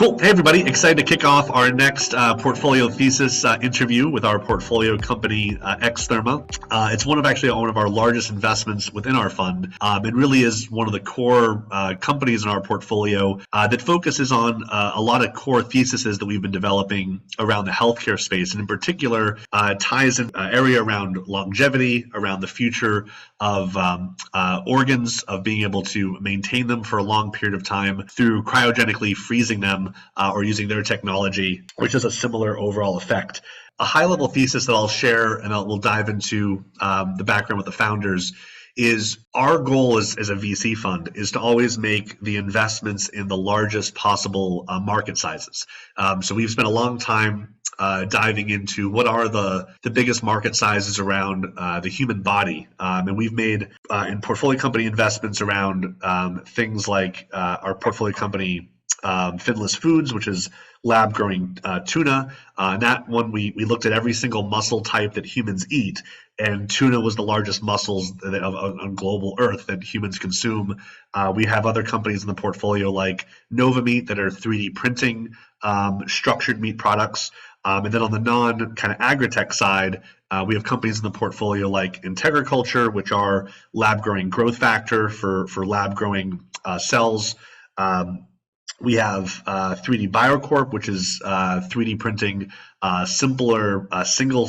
Cool. Hey, everybody. Excited to kick off our next portfolio thesis interview with our portfolio company, X-Therma. It's one of our largest investments within our fund. It really is one of the core companies in our portfolio that focuses on a lot of core theses that we've been developing around the healthcare space. And in particular, ties in area around longevity, around the future of organs, of being able to maintain them for a long period of time through cryogenically freezing them or using their technology, which has a similar overall effect. A high-level thesis that I'll share, and we'll dive into the background with the founders, is our goal as a VC fund is to always make the investments in the largest possible market sizes. So we've spent a long time diving into what are the biggest market sizes around the human body. And we've made in portfolio company investments around things like our portfolio company Finless Foods, which is lab growing tuna. And that one, we looked at every single mussel type that humans eat, and tuna was the largest mussels on global Earth that humans consume. We have other companies in the portfolio like Nova Meat that are 3D printing structured meat products. And then on the non kind of agritech side, we have companies in the portfolio like Integriculture, which are lab growing growth factor for lab growing cells. We have 3D BioCorp, which is 3D printing simpler single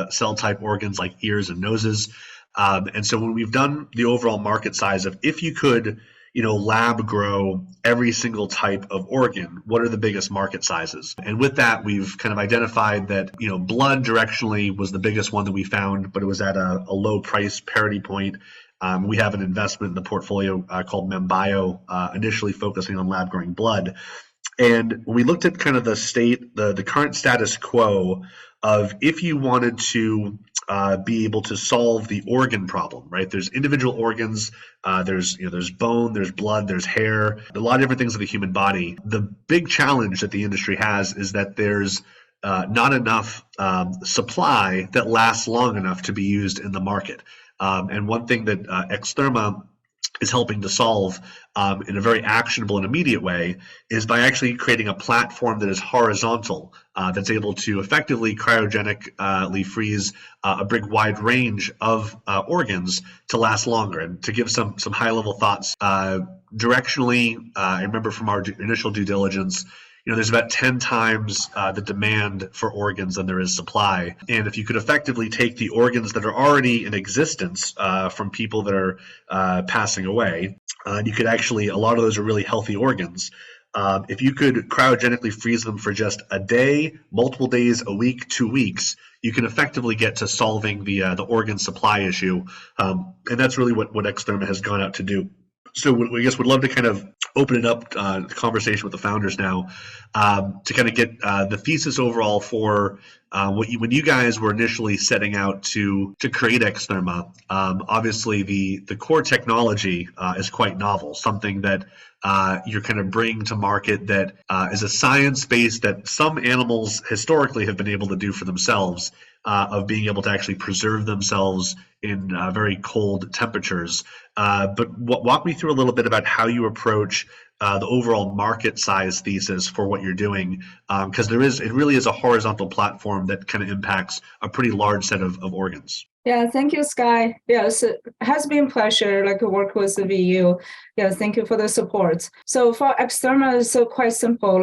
cell type organs like ears and noses. And so when we've done the overall market size of if you could, lab grow every single type of organ, what are the biggest market sizes? And with that, we've kind of identified that, blood directionally was the biggest one that we found, but it was at a low price parity point. We have an investment in the portfolio called MemBio, initially focusing on lab growing blood. And when we looked at kind of the current status quo of if you wanted to be able to solve the organ problem, right? There's individual organs, there's bone, there's blood, there's hair, a lot of different things in the human body. The big challenge that the industry has is that there's not enough supply that lasts long enough to be used in the market. And one thing that X-Therma is helping to solve in a very actionable and immediate way is by actually creating a platform that is horizontal, that's able to effectively cryogenically freeze a big wide range of organs to last longer. And to give some high-level thoughts, directionally, I remember from our initial due diligence, there's about 10 times the demand for organs than there is supply. And if you could effectively take the organs that are already in existence from people that are passing away, you could actually, a lot of those are really healthy organs. If you could cryogenically freeze them for just a day, multiple days, a week, 2 weeks, you can effectively get to solving the organ supply issue. And that's really what X-Therma has gone out to do. So I guess we'd love to kind of open it up, the conversation with the founders now, to kind of get the thesis overall for when you guys were initially setting out to create X-Therma. Obviously, the core technology is quite novel, something that you're kind of bringing to market that is a science base that some animals historically have been able to do for themselves, of being able to actually preserve themselves in very cold temperatures. But walk me through a little bit about how you approach the overall market size thesis for what you're doing, because it really is a horizontal platform that kind of impacts a pretty large set of organs. Yeah, thank you, Sky. Yes, it has been a pleasure to work with the VU. Yeah, thank you for the support. So for X-Therma, it's quite simple.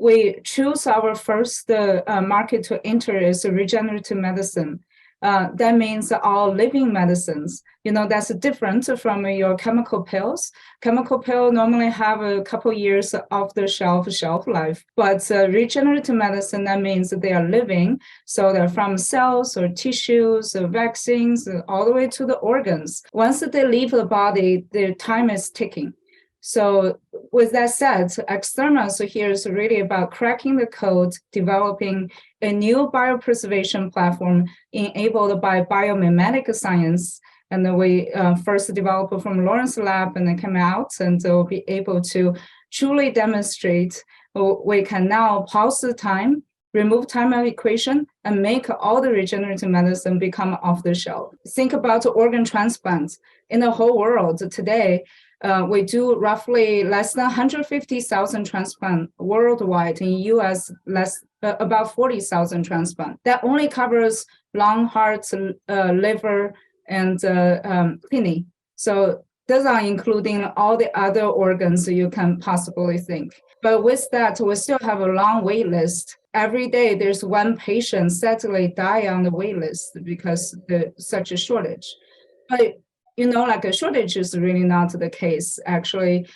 We choose our first market to enter is regenerative medicine. That means all living medicines. That's different from your chemical pills. Chemical pills normally have a couple years off the shelf life, but regenerative medicine, that means that they are living. So they're from cells or tissues or vaccines all the way to the organs. Once they leave the body, their time is ticking. So with that said, X-Therma here is really about cracking the code, developing a new biopreservation platform enabled by Biomimetic science. And then we first developed from Lawrence Lab and then came out, and we'll be able to truly demonstrate we can now pause the time, remove time of equation, and make all the regenerative medicine become off the shelf. Think about organ transplants in the whole world today. We do roughly less than 150,000 transplants worldwide. In US, about 40,000 transplants. That only covers lung, heart, liver, and kidney. So those are including all the other organs you can possibly think. But with that, we still have a long wait list. Every day, there's one patient sadly die on the wait list because there's such a shortage. But like a shortage is really not the case. Actually,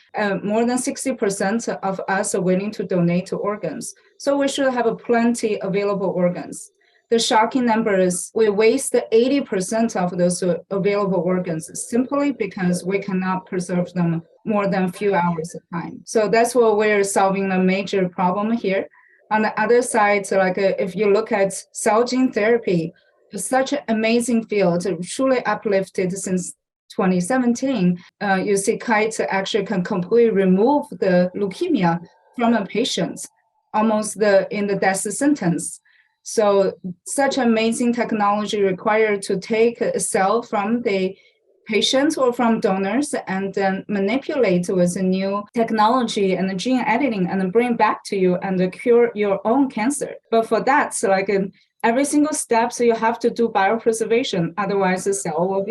more than 60% of us are willing to donate to organs. So we should have plenty available organs. The shocking number is we waste 80% of those available organs simply because we cannot preserve them more than a few hours at a time. So that's what we're solving a major problem here. On the other side, if you look at cell gene therapy, it's such an amazing field, truly uplifted since 2017. You see Kite actually can completely remove the leukemia from a patient, almost in the death sentence. So such amazing technology required to take a cell from the patients or from donors and then manipulate with a new technology and gene editing and bring back to you and cure your own cancer. But for that, in every single step, so you have to do biopreservation. Otherwise, the cell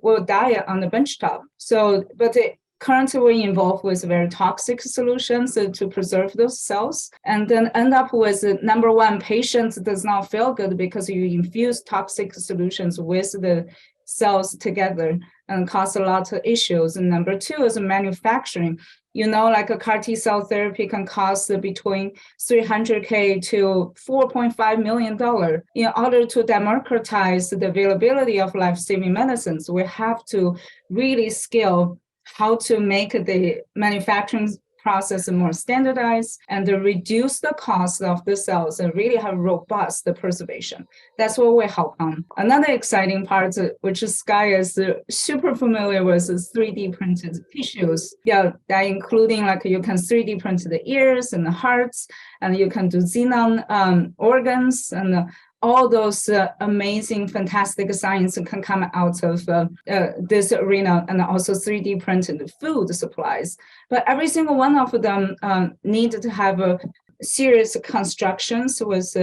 will die on the benchtop. So, but currently we're involved with very toxic solutions to preserve those cells, and then end up with number one, patients does not feel good because you infuse toxic solutions with the cells together and cause a lot of issues. And number two is manufacturing. A CAR T cell therapy can cost between $300K to $4.5 million. In order to democratize the availability of life-saving medicines, we have to really scale how to make the manufacturing process more standardized and reduce the cost of the cells and really have robust preservation. That's what we help on. Another exciting part, which Sky is super familiar with, is 3D printed tissues. Yeah, that including you can 3D print the ears and the hearts, and you can do xenon organs, and all those amazing, fantastic science can come out of this arena, and also 3D printed food supplies. But every single one of them need to have a serious constructions with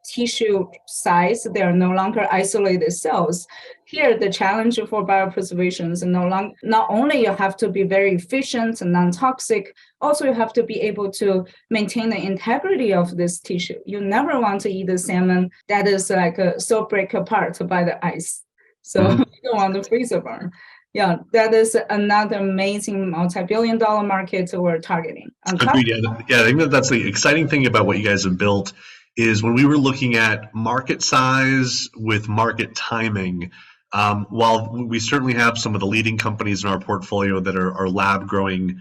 tissue size. They are no longer isolated cells. Here, the challenge for biopreservation is not only you have to be very efficient and non-toxic, also you have to be able to maintain the integrity of this tissue. You never want to eat a salmon that is so break apart by the ice. So you don't want to freezer burn. Yeah, that is another amazing multi-billion-dollar market we're targeting. Agreed. Yeah, I think that's the exciting thing about what you guys have built is when we were looking at market size with market timing, while we certainly have some of the leading companies in our portfolio that are lab growing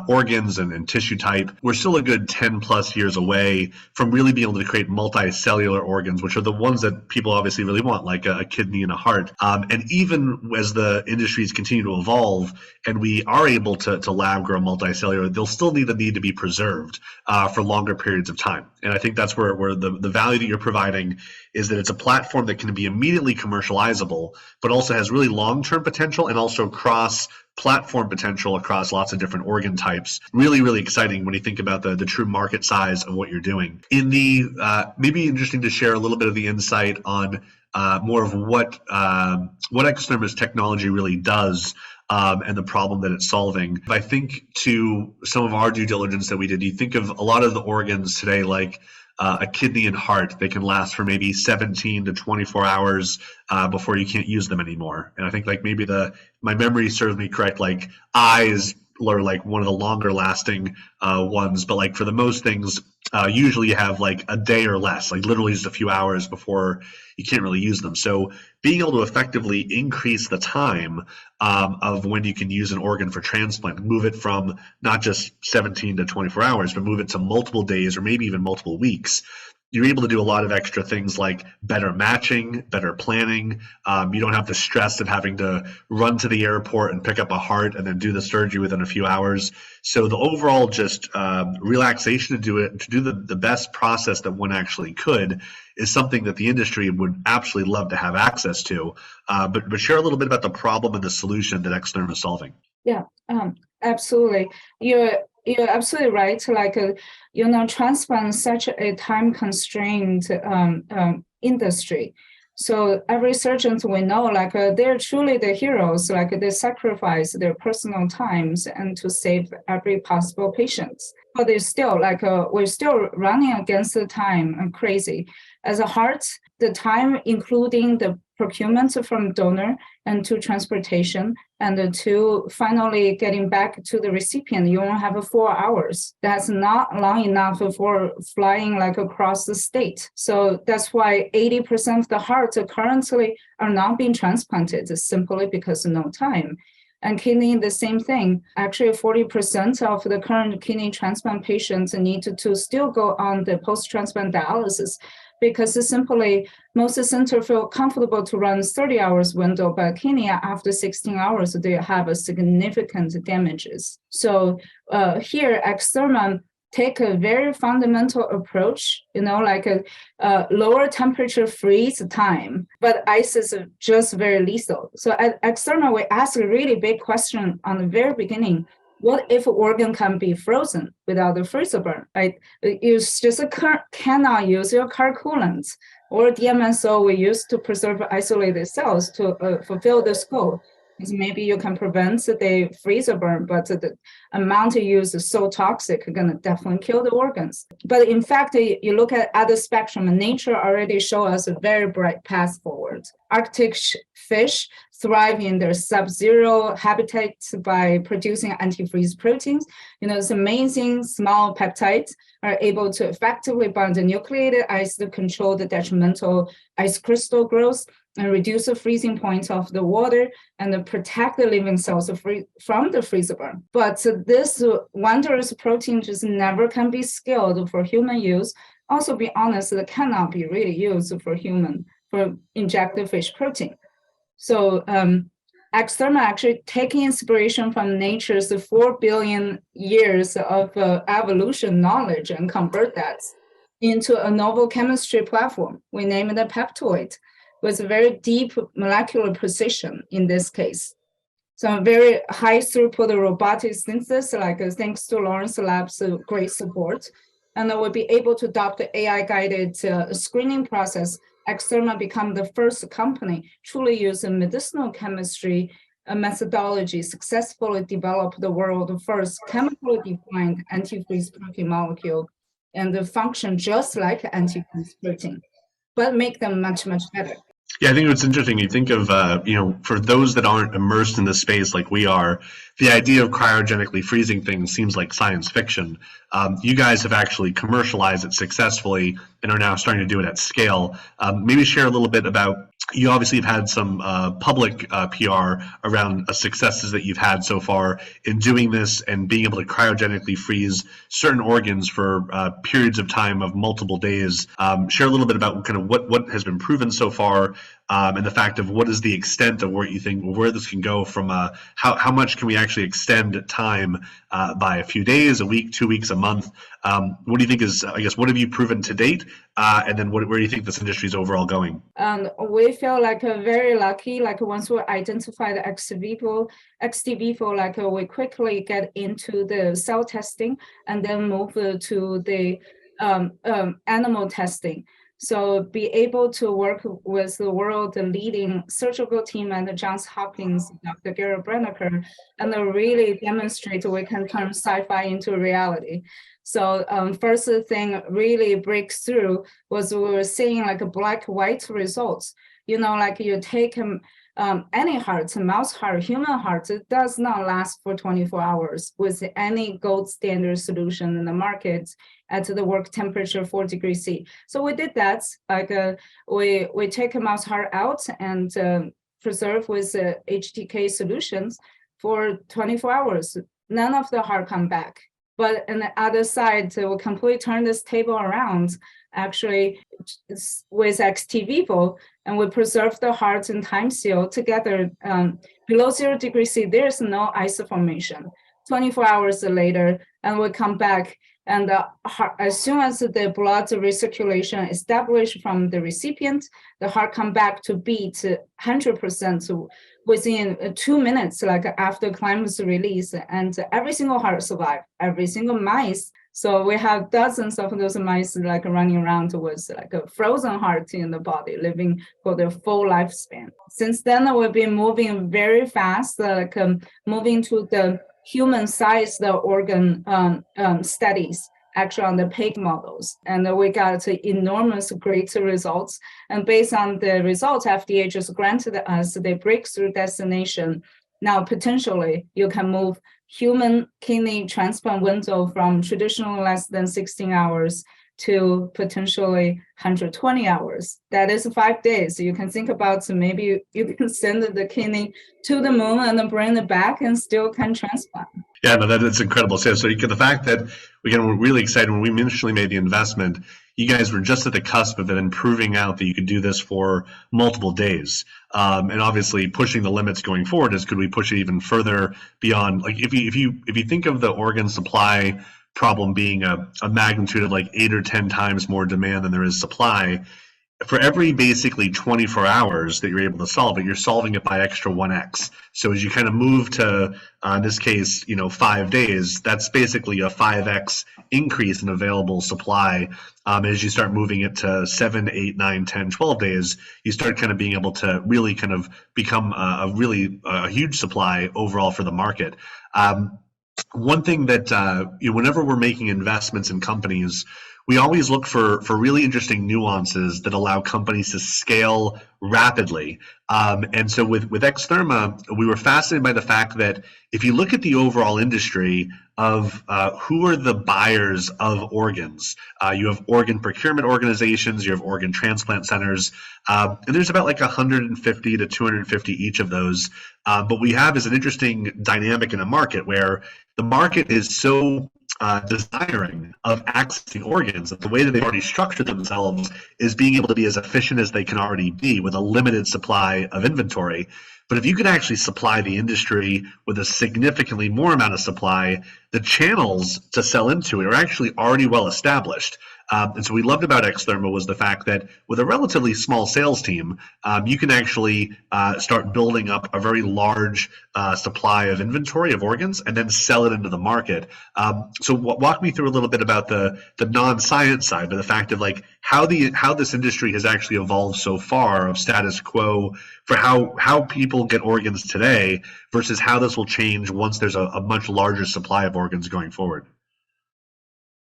organs and tissue type, we're still a good 10 plus years away from really being able to create multicellular organs, which are the ones that people obviously really want, like a kidney and a heart. And even as the industries continue to evolve and we are able to lab grow multicellular, they'll still need to be preserved for longer periods of time. And I think that's where the value that you're providing is that it's a platform that can be immediately commercializable, but also has really long-term potential and also cross-platform potential across lots of different organ types. Really, really exciting when you think about the true market size of what you're doing. In the maybe interesting to share a little bit of the insight on more of what X-Therma's technology really does. And the problem that it's solving. I think to some of our due diligence that we did, you think of a lot of the organs today, like a kidney and heart, they can last for maybe 17 to 24 hours before you can't use them anymore. And I think maybe my memory serves me correct, eyes are one of the longer lasting ones, but for the most things, usually you have a day or less, literally just a few hours before you can't really use them. So being able to effectively increase the time of when you can use an organ for transplant, move it from not just 17 to 24 hours, but move it to multiple days or maybe even multiple weeks, you're able to do a lot of extra things like better matching, better planning. You don't have the stress of having to run to the airport and pick up a heart and then do the surgery within a few hours. So the overall just relaxation to do the best process that one actually could is something that the industry would absolutely love to have access to. But share a little bit about the problem and the solution that X-Therma is solving. Yeah, absolutely. You're absolutely right. Like, transplant is such a time-constrained industry. So every surgeon we know, like, they're truly the heroes. Like, they sacrifice their personal times and to save every possible patient. But they're still like, we're still running against the time and crazy. As a heart, the time, including the procurement from donor and to transportation, and to finally getting back to the recipient, you only have 4 hours. That's not long enough for flying like across the state. So that's why 80% of the hearts currently are not being transplanted simply because of no time. And kidney, the same thing. Actually, 40% of the current kidney transplant patients need to still go on the post-transplant dialysis because simply most centers feel comfortable to run 30 hours window, but kidney after 16 hours, they have a significant damages. So here, X-Therma take a very fundamental approach, like a lower temperature freeze time, but ice is just very lethal. So at X-Therma, we ask a really big question on the very beginning. What if organ can be frozen without the freezer burn, right? You just cannot use your car coolant or DMSO we use to preserve isolated cells to fulfill this goal. Because maybe you can prevent the freezer burn, but the amount you use is so toxic, gonna definitely kill the organs. But in fact, you look at other spectrum, and nature already show us a very bright path forward. Arctic fish thrive in their sub-zero habitats by producing antifreeze proteins. It's amazing small peptides are able to effectively bind the nucleated ice to control the detrimental ice crystal growth and reduce the freezing point of the water and protect the living cells from the freezer burn. But this wondrous protein just never can be scaled for human use. Also, be honest, it cannot be really used for injected fish protein. So X-Therma actually taking inspiration from nature's 4 billion years of evolution knowledge and convert that into a novel chemistry platform. We name it a peptoid with very deep molecular precision in this case. So very high throughput robotic synthesis, like thanks to Lawrence Labs' great support. And we'll be able to adopt the AI-guided screening process. X-Therma become the first company truly using medicinal chemistry methodology successfully develop the world's first chemically defined antifreeze protein molecule and function just like antifreeze protein, but make them much, much better. Yeah, I think it's interesting. You think of, for those that aren't immersed in the space like we are, the idea of cryogenically freezing things seems like science fiction. You guys have actually commercialized it successfully and are now starting to do it at scale. Maybe share a little bit about, you obviously have had some public PR around successes that you've had so far in doing this and being able to cryogenically freeze certain organs for periods of time of multiple days. Share a little bit about kind of what has been proven so far, and the fact of what is the extent of where you think where this can go from how much can we actually extend time by a few days, a week, 2 weeks, a month. What do you think is, I guess, what have you proven to date, and then where do you think this industry is overall going? We feel like very lucky, like once we identify the ex vivo, like we quickly get into the cell testing and then move to the animal testing. So be able to work with the world leading surgical team and Johns Hopkins, Dr. Gary Brenneker, and really demonstrate we can turn sci-fi into reality. So first thing really breaks through was we were seeing like a black-white results. Like you take any heart, mouse heart, human heart, it does not last for 24 hours with any gold standard solution in the market at the work temperature 4 degrees C. So we did that, like we take a mouse heart out and preserve with HTK solutions for 24 hours. None of the heart come back. But on the other side, we'll completely turn this table around, actually, with ex vivo, and we preserve the heart and time seal together. Below 0 degrees C, there's no ice formation. 24 hours later, and we come back, and as soon as the blood recirculation established from the recipient, the heart come back to beat 100% within 2 minutes, like after clamp was released, and every single heart survived, every single mice. So we have dozens of those mice like running around with like a frozen heart in the body, living for their full lifespan. Since then, we've been moving very fast, like moving to the human-sized organ studies, actually on the pig models. And we got enormous great results. And based on the results, FDA just granted us the breakthrough designation. Now, potentially, you can move human kidney transplant window from traditional less than 16 hours to potentially 120 hours. That is 5 days. You can think about maybe you can send the kidney to the moon and then bring it back and still can transplant. Yeah, no, that's incredible. So you get the fact that we're really excited when we initially made the investment. You guys were just at the cusp of then proving out that you could do this for multiple days, and obviously pushing the limits going forward is could we push it even further beyond? Like if you think of the organ supply problem being a magnitude of like 8 or 10 times more demand than there is supply, for every basically 24 hours that you're able to solve it, you're solving it by extra 1x. So as you kind of move to, in this case, 5 days, that's basically a 5x increase in available supply. As you start moving it to 7, 8, 9, 10, 12 days, you start kind of being able to really kind of become a really huge supply overall for the market. One thing that whenever we're making investments in companies, we always look for really interesting nuances that allow companies to scale rapidly. And so with X-Therma, we were fascinated by the fact that if you look at the overall industry of who are the buyers of organs, you have organ procurement organizations, you have organ transplant centers, and there's about like 150 to 250 each of those. But we have is an interesting dynamic in a market where the market is so desiring of accessing organs, that the way that they've already structured themselves is being able to be as efficient as they can already be with a limited supply of inventory. But if you could actually supply the industry with a significantly more amount of supply, the channels to sell into it are actually already well established. And so what we loved about X-Therma was the fact that with a relatively small sales team, you can actually start building up a very large supply of inventory of organs and then sell it into the market. So walk me through a little bit about the non-science side, but the fact of like how this industry has actually evolved so far of status quo for how people get organs today versus how this will change once there's a much larger supply of organs going forward.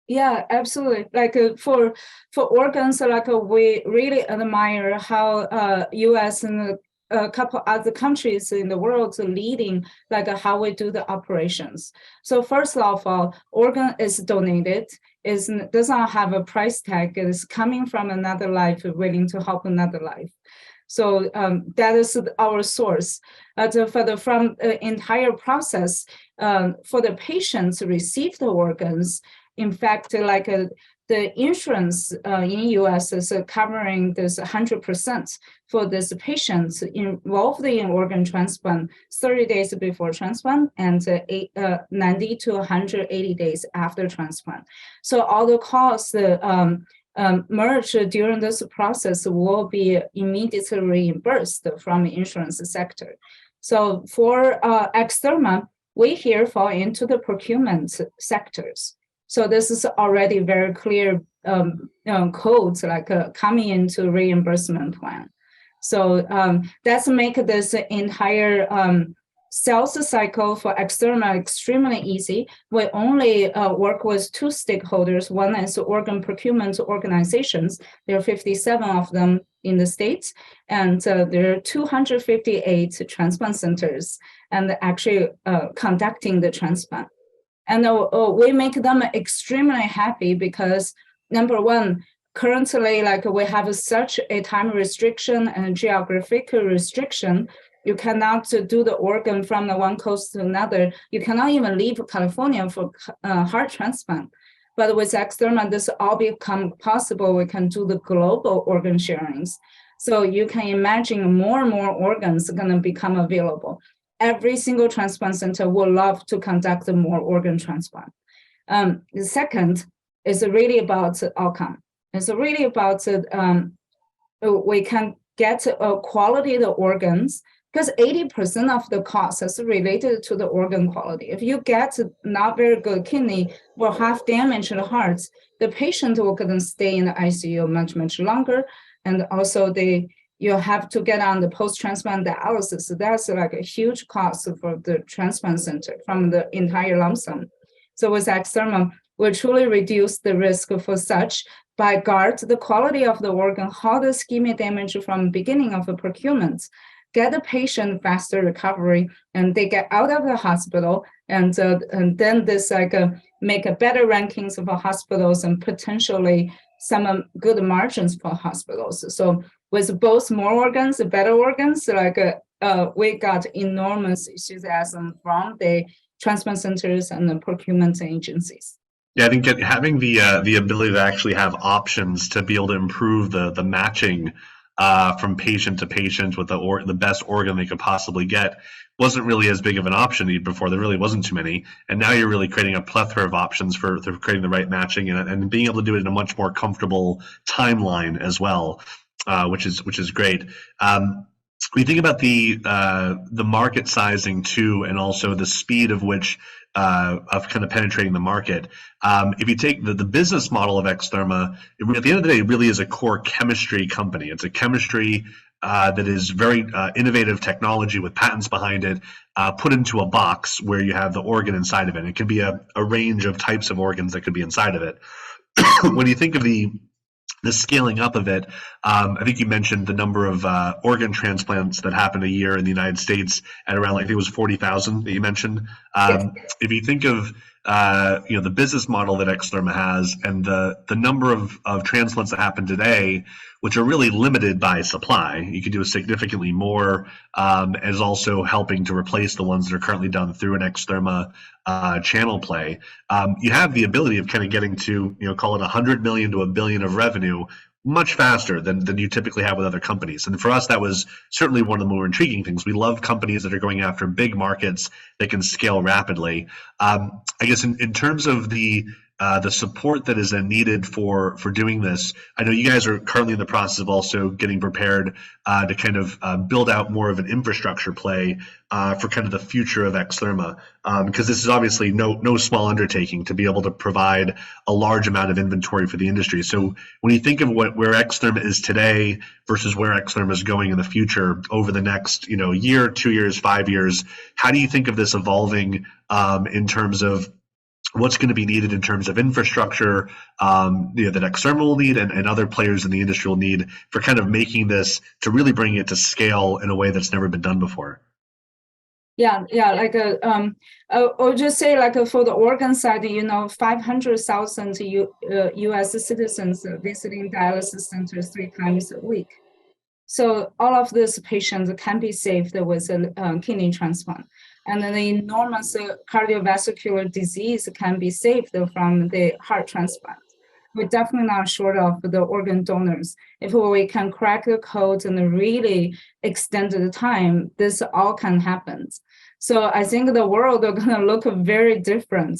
Yeah, absolutely. Like for organs, like we really admire how U.S. and a couple other countries in the world are leading, like how we do the operations. So first of all, organ is donated, doesn't have a price tag. It is coming from another life, willing to help another life. So that is our source. From the entire process, for the patients to receive the organs, in fact, like the insurance in US is covering this 100% for this patients involved in organ transplant 30 days before transplant and 90 to 180 days after transplant. So all the costs merged during this process will be immediately reimbursed from the insurance sector. So for X-Therma, we here fall into the procurement sectors. So this is already very clear codes like coming into reimbursement plan. So that's make this entire sales cycle for X-Therma extremely easy. We only work with two stakeholders. One is organ procurement organizations. There are 57 of them in the States, and there are 258 transplant centers and actually conducting the transplant. And we make them extremely happy because, number one, currently, like we have such a time restriction and geographic restriction. You cannot do the organ from the one coast to another. You cannot even leave California for heart transplant. But with X-Therma, this all become possible. We can do the global organ sharings. So you can imagine more and more organs are going to become available. Every single transplant center will love to conduct more organ transplant. The second is really about outcome. It's really about we can get quality of the organs, because 80% of the cost is related to the organ quality. If you get not very good kidney or half damaged hearts, the patient will couldn't stay in the ICU much longer, and also you have to get on the post-transplant dialysis. So that's like a huge cost for the transplant center from the entire lump sum. So with X-Therma, we truly reduce the risk for such by guard the quality of the organ, how the ischemic damage from beginning of the procurement, get the patient faster recovery, and they get out of the hospital, and then this make a better rankings for hospitals and potentially some good margins for hospitals. So with both more organs, better organs, we got enormous enthusiasm from the transplant centers and the procurement agencies. Yeah, I think having the ability to actually have options to be able to improve the matching from patient to patient with the best organ they could possibly get wasn't really as big of an option before. There really wasn't too many, and now you're really creating a plethora of options for creating the right matching and being able to do it in a much more comfortable timeline as well, which is great. We think about the market sizing too, and also the speed of which of kind of penetrating the market. If you take the business model of X-Therma, at the end of the day, it really is a core chemistry company. It's a chemistry that is very innovative technology with patents behind it, put into a box where you have the organ inside of it. It can be a range of types of organs that could be inside of it. When you think of the scaling up of it, I think you mentioned the number of organ transplants that happen a year in the United States at around, I think it was 40,000 that you mentioned. If you think of the business model that X-Therma has and the number of transplants that happen today, which are really limited by supply, you could do significantly more, as also helping to replace the ones that are currently done through an X-Therma channel play. You have the ability of kind of getting to, call it 100 million to $1 billion of revenue much faster than you typically have with other companies. And for us, that was certainly one of the more intriguing things. We love companies that are going after big markets that can scale rapidly. I guess in terms of the support that is needed for doing this, I know you guys are currently in the process of also getting prepared to kind of build out more of an infrastructure play for kind of the future of X-Therma, because this is obviously no small undertaking to be able to provide a large amount of inventory for the industry. So when you think of where X-Therma is today versus where X-Therma is going in the future over the next year, 2 years, 5 years, how do you think of this evolving in terms of what's going to be needed in terms of infrastructure that X-Therma will need and other players in the industry will need for kind of making this, to really bring it to scale in a way that's never been done before? Yeah. I'll just say for the organ side, 500,000 U.S. citizens visiting dialysis centers 3 times a week. So all of these patients can be saved with a kidney transplant. And then the enormous cardiovascular disease can be saved from the heart transplant. We're definitely not short of the organ donors. If we can crack the code and really extend the time, this all can happen. So I think the world is going to look very different.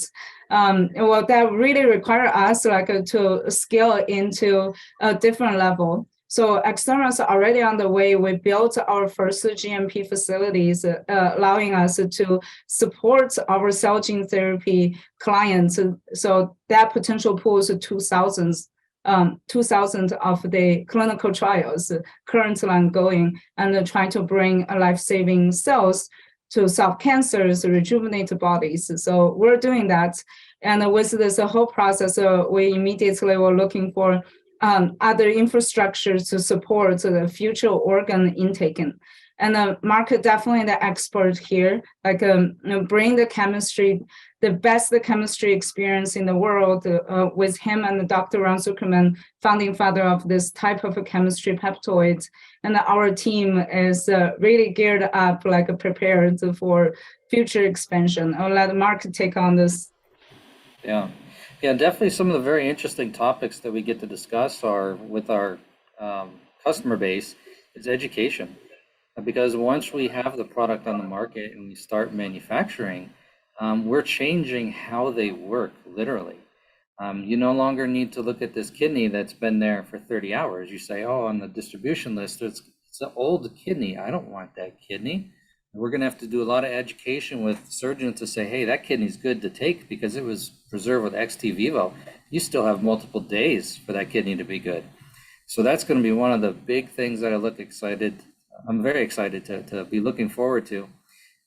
That really require us to scale into a different level. So X-Therma is already on the way. We built our first GMP facilities, allowing us to support our cell gene therapy clients. So that potential pool is 2,000 of the clinical trials currently ongoing, and trying to bring life-saving cells to solve cancers, rejuvenate bodies. So we're doing that. And with this whole process, we immediately were looking for other infrastructures to support the future organ intake. And Mark definitely the expert here, bring the chemistry, the best chemistry experience in the world with him and Dr. Ron Zuckerman, founding father of this type of a chemistry peptide. And our team is really geared up, prepared for future expansion. I'll let Mark take on this. Yeah, definitely some of the very interesting topics that we get to discuss are with our customer base is education. Because once we have the product on the market and we start manufacturing, we're changing how they work, literally. You no longer need to look at this kidney that's been there for 30 hours. You say, oh, on the distribution list, it's It's an old kidney. I don't want that kidney. We're going to have to do a lot of education with surgeons to say, hey, that kidney's good to take because it was preserved with XT vivo. You still have multiple days for that kidney to be good. So that's going to be one of the big things that I'm very excited to be looking forward to.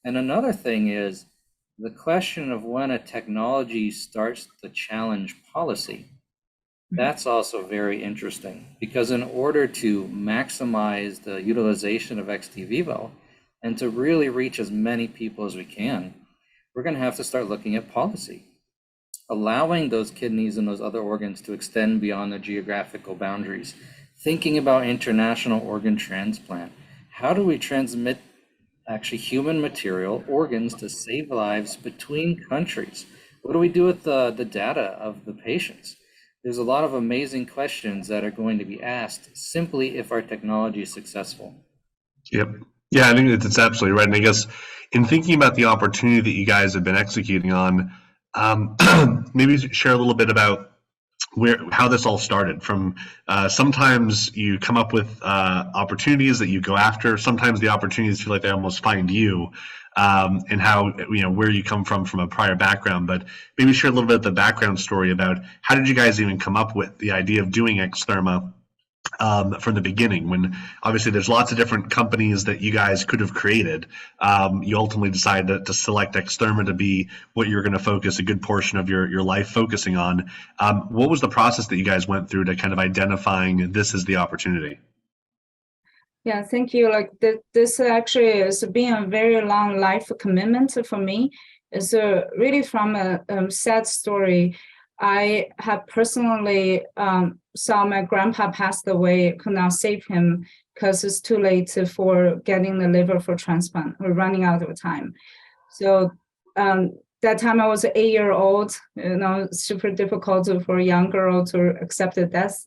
And another thing is the question of when a technology starts to challenge policy. That's also very interesting, because in order to maximize the utilization of XT vivo and to really reach as many people as we can, we're going to have to start looking at policy, allowing those kidneys and those other organs to extend beyond the geographical boundaries, thinking about international organ transplant. How do we transmit actually human material, organs, to save lives between countries? What do we do with the data of the patients? There's a lot of amazing questions that are going to be asked simply if our technology is successful. Yep. Yeah, I think that's absolutely right. And I guess in thinking about the opportunity that you guys have been executing on, maybe share a little bit about how this all started. From sometimes you come up with opportunities that you go after. Sometimes the opportunities feel like they almost find you, and how, where you come from a prior background. But maybe share a little bit of the background story about how did you guys even come up with the idea of doing X-Therma from the beginning, when obviously there's lots of different companies that you guys could have created. You ultimately decided to select X-Therma to be what you're going to focus a good portion of your life focusing on. What was the process that you guys went through to kind of identifying this as the opportunity? Yeah, thank you. Like this actually is being a very long life commitment for me. It's really from a sad story. I have personally saw my grandpa passed away, could not save him because it's too late for getting the liver for transplant. We're running out of time. So that time I was 8-year-old, super difficult for a young girl to accept the death.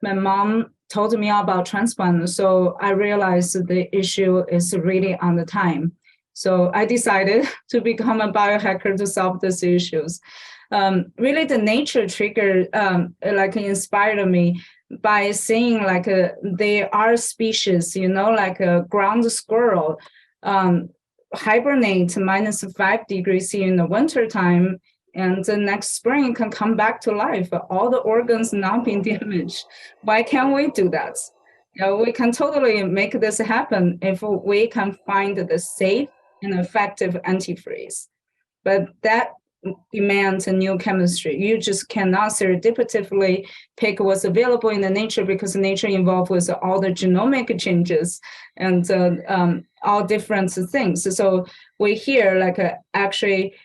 My mom told me about transplant, so I realized the issue is really on the time. So I decided to become a biohacker to solve these issues. Really, the nature trigger inspired me by seeing there are species, like a ground squirrel, hibernate -5 degrees in the wintertime, and the next spring can come back to life, all the organs not being damaged. Why can't we do that? We can totally make this happen if we can find the safe and effective antifreeze. But that demands a new chemistry. You just cannot serendipitously pick what's available in the nature, because nature involved with all the genomic changes and all different things. So we here actually,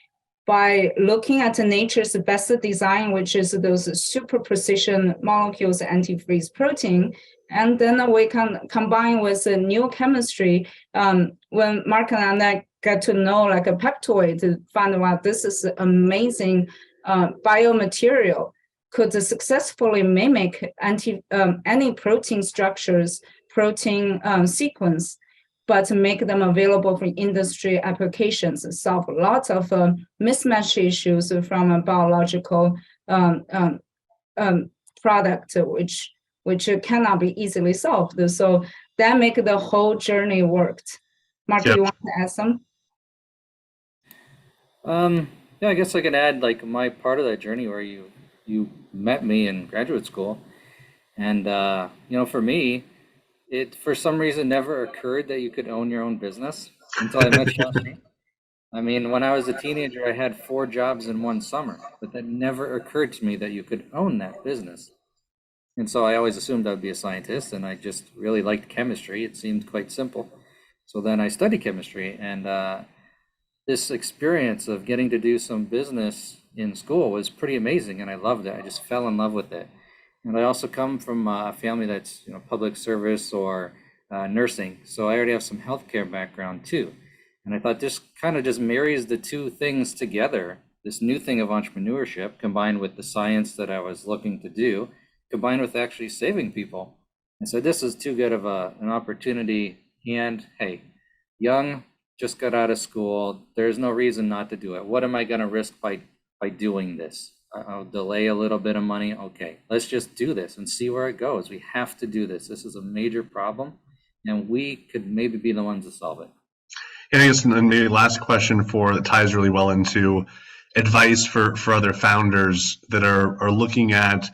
by looking at nature's best design, which is those super precision molecules, antifreeze protein, and then we can combine with a new chemistry. When Mark and I get to know a peptoid, to find out this is amazing biomaterial, could successfully mimic any protein structures, protein sequence, but make them available for industry applications, solve lots of mismatch issues from a biological product, which cannot be easily solved. So that make the whole journey worked. Mark, Yep. you want to add some? Yeah, I guess I can add my part of that journey where you met me in graduate school, and for me, it for some reason never occurred that you could own your own business until I met Shashi. I mean, when I was a teenager, I had 4 jobs in one summer, but that never occurred to me that you could own that business. And so I always assumed I'd be a scientist, and I just really liked chemistry. It seemed quite simple. So then I studied chemistry, and this experience of getting to do some business in school was pretty amazing, and I loved it. I just fell in love with it. And I also come from a family that's public service or nursing, so I already have some healthcare background too. And I thought this kind of just marries the two things together. This new thing of entrepreneurship combined with the science that I was looking to do, combined with actually saving people. And so this is too good of an opportunity. And hey, young, just got out of school. There's no reason not to do it. What am I going to risk by doing this? I'll delay a little bit of money. Okay, let's just do this and see where it goes. We have to do this. This is a major problem. and we could maybe be the ones to solve it. And I guess, and maybe last question that ties really well into advice for other founders that are looking at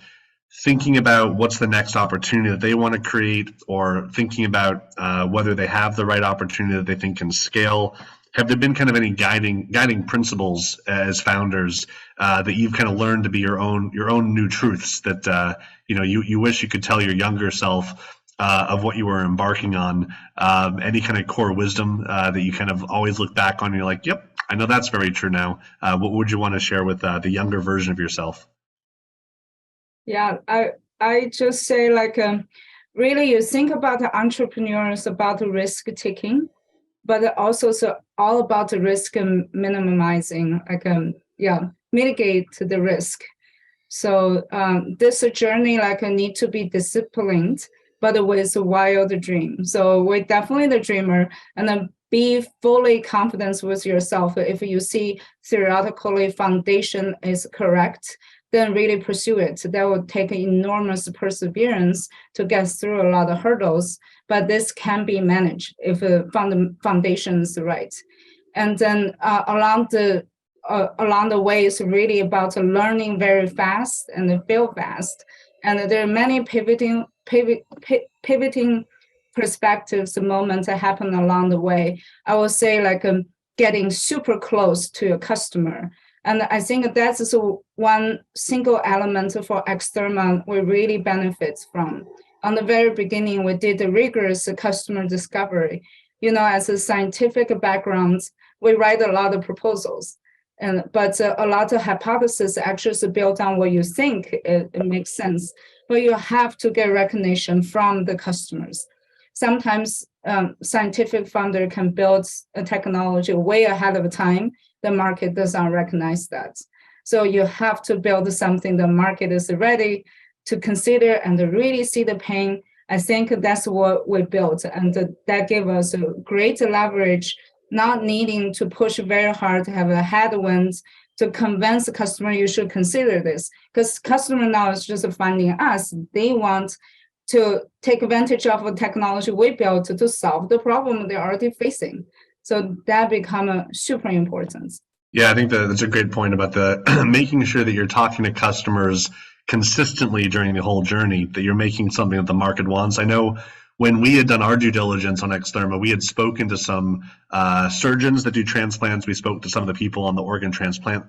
thinking about what's the next opportunity that they want to create, or thinking about whether they have the right opportunity that they think can scale. Have there been kind of any guiding principles as founders that you've kind of learned to be your own new truths that you wish you could tell your younger self of what you were embarking on? Any kind of core wisdom that you kind of always look back on and you're like, yep, I know that's very true now. What would you want to share with the younger version of yourself? Yeah, I just say really you think about the entrepreneurs, about the risk taking, but also so all about the risk minimizing, mitigate the risk. So this journey need to be disciplined, but with a wild dream. So we're definitely the dreamer, and then be fully confident with yourself. If you see theoretically foundation is correct, then really pursue it. That will take enormous perseverance to get through a lot of hurdles, but this can be managed if the foundation is right. And then along the way, it's really about learning very fast and fail fast. And there are many pivoting perspectives, moments that happen along the way. I will say getting super close to a customer. And I think that's one single element for X-Therma we really benefit from. On the very beginning, we did the rigorous customer discovery. As a scientific background, we write a lot of proposals, but a lot of hypotheses actually is built on what you think it makes sense. But you have to get recognition from the customers. Sometimes scientific founder can build a technology way ahead of time. The market does not recognize that. So you have to build something the market is ready to consider and really see the pain. I think that's what we built, and that gave us a great leverage, not needing to push very hard to have a headwind to convince the customer you should consider this. Because customer now is just finding us. They want to take advantage of the technology we built to solve the problem they're already facing. So that become super important. Yeah, I think that's a great point about the making sure that you're talking to customers consistently during the whole journey, that you're making something that the market wants. I know when we had done our due diligence on X-Therma, we had spoken to some surgeons that do transplants. We spoke to some of the people on the organ transplant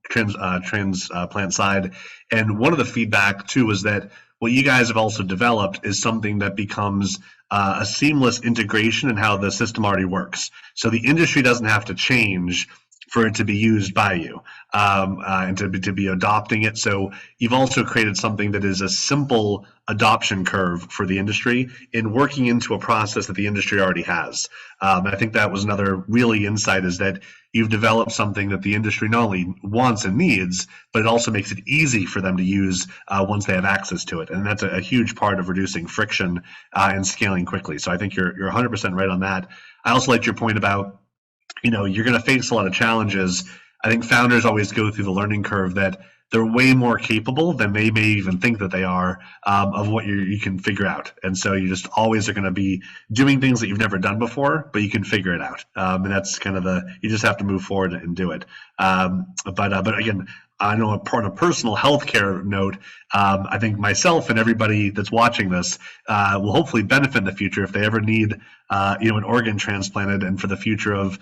transplant side. And one of the feedback too was that what you guys have also developed is something that becomes a seamless integration in how the system already works. So the industry doesn't have to change for it to be used by you and to be adopting it. So you've also created something that is a simple adoption curve for the industry in working into a process that the industry already has. I think that was another really insight, is that you've developed something that the industry not only wants and needs, but it also makes it easy for them to use once they have access to it. And that's a huge part of reducing friction and scaling quickly. So I think you're 100% right on that. I also liked your point about, you're going to face a lot of challenges. I think founders always go through the learning curve that they're way more capable than they may even think that they are of what you can figure out. And so you just always are going to be doing things that you've never done before, but you can figure it out. And that's kind of you just have to move forward and do it. But again, I know on a personal healthcare note, I think myself and everybody that's watching this will hopefully benefit in the future if they ever need, an organ transplanted, and for the future of,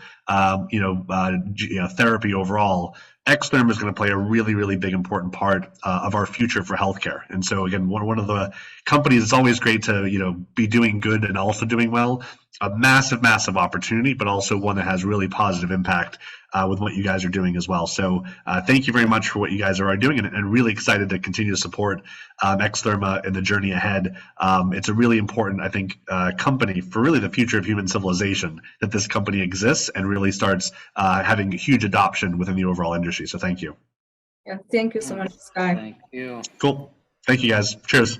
therapy overall. X-Therma is going to play a really, really big, important part of our future for healthcare. And so, again, one of the companies, it's always great to, be doing good and also doing well. A massive, massive opportunity, but also one that has really positive impact with what you guys are doing as well. So thank you very much for what you guys are doing, and really excited to continue to support X-Therma in the journey ahead. It's a really important, I think, company for really the future of human civilization, that this company exists and really starts having huge adoption within the overall industry. So thank you. Yeah, thank you so much, Sky. Thank you. Cool. Thank you, guys. Cheers.